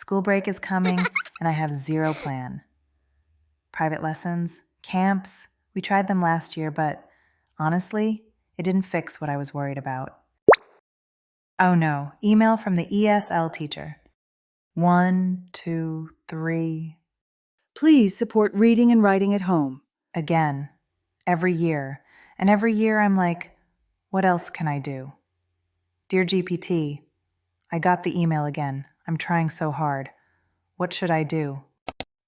School break is coming, and I have zero plan. Private lessons, camps, we tried them last year, but honestly, it didn't fix what I was worried about. Oh no, email from the ESL teacher. 1, 2, 3. Please support reading and writing at home. Again, every year. And every year I'm like, what else can I do? Dear GPT, I got the email again. I'm trying so hard. What should I do?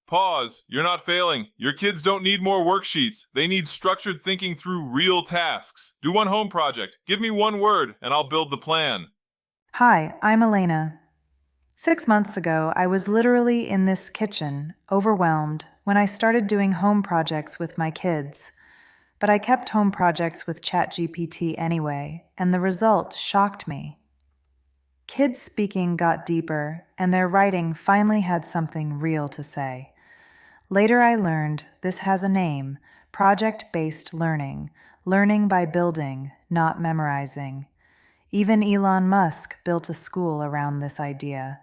Pause. You're not failing. Your kids don't need more worksheets. They need structured thinking through real tasks. Do one home project. Give me one word, and I'll build the plan. Hi, I'm Elena. 6 months ago, I was literally in this kitchen, overwhelmed, when I started doing home projects with my kids. But I kept home projects with ChatGPT anyway, and the results shocked me. Kids' speaking got deeper, and their writing finally had something real to say. Later I learned this has a name: project-based learning, learning by building, not memorizing. Even Elon Musk built a school around this idea.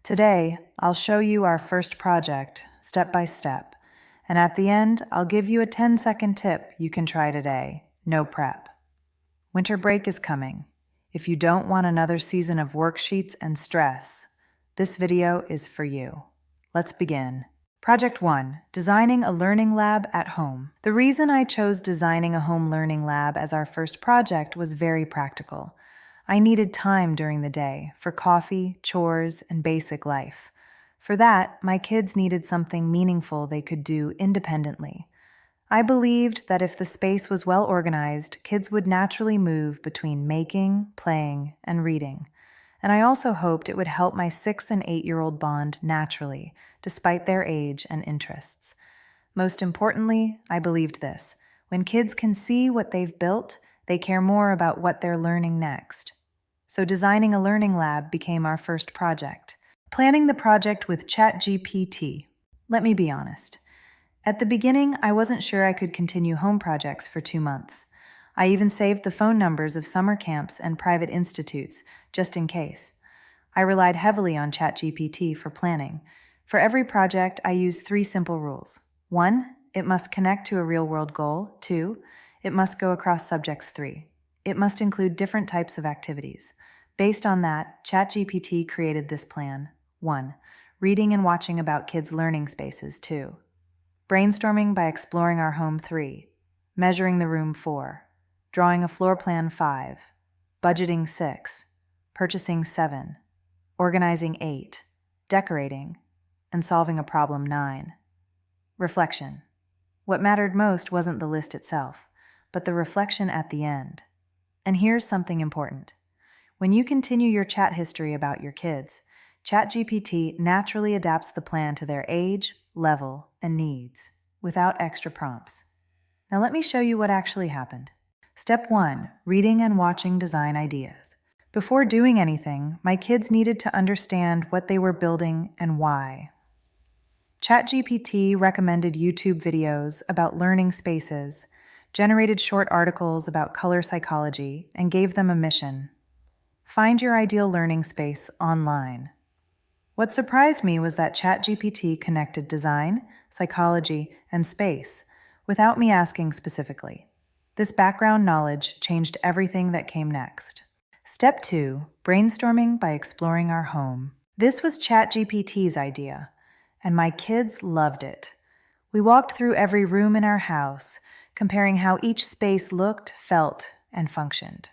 Today, I'll show you our first project, step by step, and at the end, I'll give you a 10-second tip you can try today. No prep. Winter break is coming. If you don't want another season of worksheets and stress, this video is for you. Let's begin. Project 1. Designing a learning lab at home. The reason I chose designing a home learning lab as our first project was very practical. I needed time during the day for coffee, chores, and basic life. For that, my kids needed something meaningful they could do independently. I believed that if the space was well organized, kids would naturally move between making, playing, and reading. And I also hoped it would help my 6- and 8-year-old bond naturally, despite their age and interests. Most importantly, I believed this: when kids can see what they've built, they care more about what they're learning next. So designing a learning lab became our first project. Planning the project with ChatGPT. Let me be honest. At the beginning, I wasn't sure I could continue home projects for 2 months. I even saved the phone numbers of summer camps and private institutes, just in case. I relied heavily on ChatGPT for planning. For every project, I use 3 simple rules. 1, it must connect to a real-world goal. 2, it must go across subjects. 3, it must include different types of activities. Based on that, ChatGPT created this plan. 1, reading and watching about kids' learning spaces. 2, brainstorming by exploring our home. 3, measuring the room. 4, drawing a floor plan. 5, budgeting. 6, purchasing. 7, organizing. 8, decorating, and solving a problem. 9. Reflection. What mattered most wasn't the list itself, but the reflection at the end. And here's something important. When you continue your chat history about your kids, ChatGPT naturally adapts the plan to their age, level, and needs, without extra prompts. Now let me show you what actually happened. Step 1. Reading and watching design ideas. Before doing anything, my kids needed to understand what they were building and why. ChatGPT recommended YouTube videos about learning spaces, generated short articles about color psychology, and gave them a mission: find your ideal learning space online. What surprised me was that ChatGPT connected design, psychology, and space without me asking specifically. This background knowledge changed everything that came next. Step 2. Brainstorming by exploring our home. This was ChatGPT's idea, and my kids loved it. We walked through every room in our house, comparing how each space looked, felt, and functioned.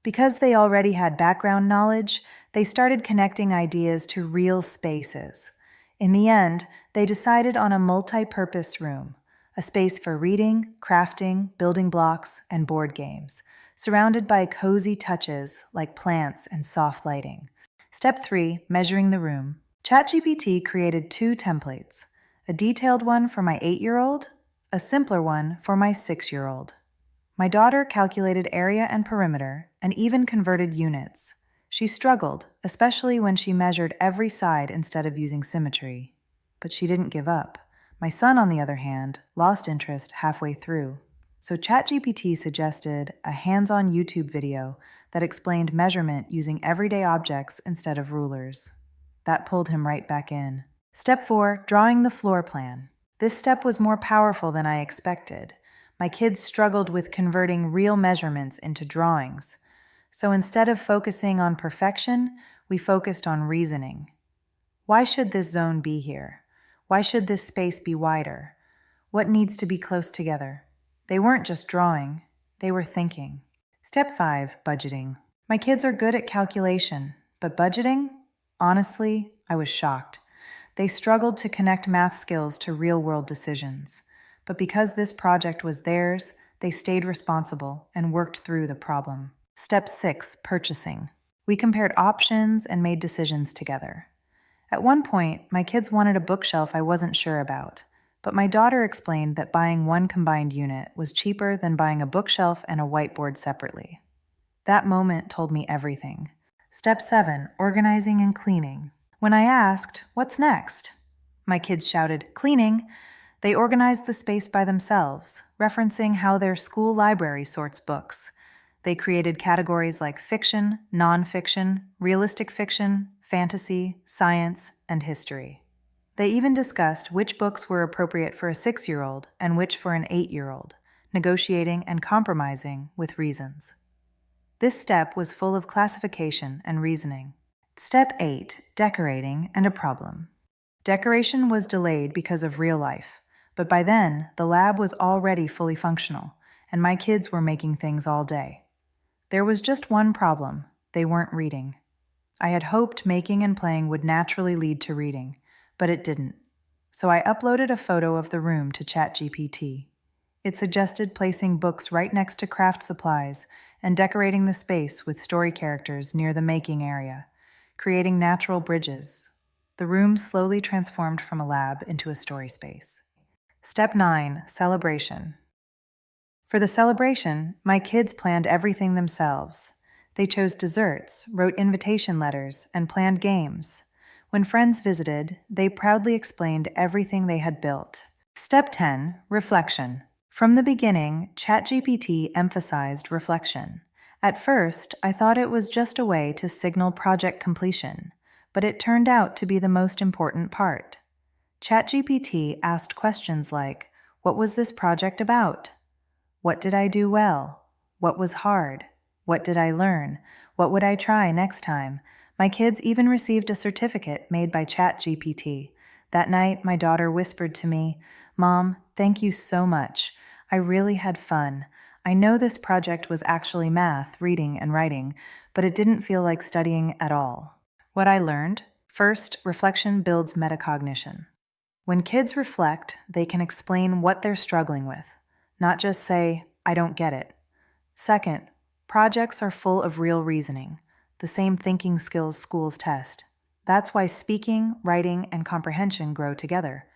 Because they already had background knowledge, they started connecting ideas to real spaces. In the end, they decided on a multi-purpose room, a space for reading, crafting, building blocks, and board games, surrounded by cozy touches like plants and soft lighting. Step 3. Measuring the room. ChatGPT created 2 templates, a detailed one for my 8-year-old, a simpler one for my 6-year-old. My daughter calculated area and perimeter and even converted units. She struggled, especially when she measured every side instead of using symmetry. But she didn't give up. My son, on the other hand, lost interest halfway through. So ChatGPT suggested a hands-on YouTube video that explained measurement using everyday objects instead of rulers. That pulled him right back in. Step 4, drawing the floor plan. This step was more powerful than I expected. My kids struggled with converting real measurements into drawings. So instead of focusing on perfection, we focused on reasoning. Why should this zone be here? Why should this space be wider? What needs to be close together? They weren't just drawing, they were thinking. Step 5, budgeting. My kids are good at calculation, but budgeting? Honestly, I was shocked. They struggled to connect math skills to real-world decisions. But because this project was theirs, they stayed responsible and worked through the problem. Step 6, purchasing. We compared options and made decisions together. At one point, my kids wanted a bookshelf I wasn't sure about, but my daughter explained that buying one combined unit was cheaper than buying a bookshelf and a whiteboard separately. That moment told me everything. Step 7, organizing and cleaning. When I asked, "What's next?" my kids shouted, "Cleaning." They organized the space by themselves, referencing how their school library sorts books. They created categories like fiction, nonfiction, realistic fiction, fantasy, science, and history. They even discussed which books were appropriate for a 6-year-old and which for an 8-year-old, negotiating and compromising with reasons. This step was full of classification and reasoning. Step 8, decorating and a problem. Decoration was delayed because of real life, but by then, the lab was already fully functional, and my kids were making things all day. There was just one problem: they weren't reading. I had hoped making and playing would naturally lead to reading, but it didn't. So I uploaded a photo of the room to ChatGPT. It suggested placing books right next to craft supplies and decorating the space with story characters near the making area, creating natural bridges. The room slowly transformed from a lab into a story space. Step 9, celebration. For the celebration, my kids planned everything themselves. They chose desserts, wrote invitation letters, and planned games. When friends visited, they proudly explained everything they had built. Step 10, reflection. From the beginning, ChatGPT emphasized reflection. At first, I thought it was just a way to signal project completion, but it turned out to be the most important part. ChatGPT asked questions like, "What was this project about? What did I do well? What was hard? What did I learn? What would I try next time?" My kids even received a certificate made by ChatGPT. That night, my daughter whispered to me, "Mom, thank you so much. I really had fun. I know this project was actually math, reading, and writing, but it didn't feel like studying at all." What I learned? First, reflection builds metacognition. When kids reflect, they can explain what they're struggling with, not just say, "I don't get it." Second, projects are full of real reasoning, the same thinking skills schools test. That's why speaking, writing, and comprehension grow together.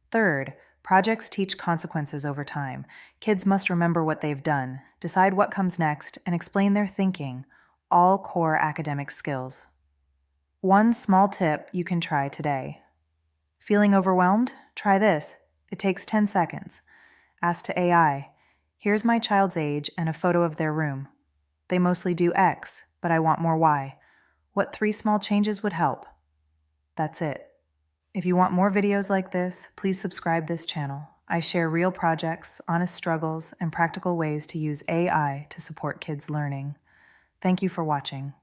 Third, projects teach consequences over time. Kids must remember what they've done, decide what comes next, and explain their thinking, all core academic skills. One small tip you can try today. Feeling overwhelmed? Try this. It takes 10 seconds. Ask to AI, "Here's my child's age and a photo of their room. They mostly do X, but I want more Y. What 3 small changes would help?" That's it. If you want more videos like this, please subscribe this channel. I share real projects, honest struggles, and practical ways to use AI to support kids' learning. Thank you for watching.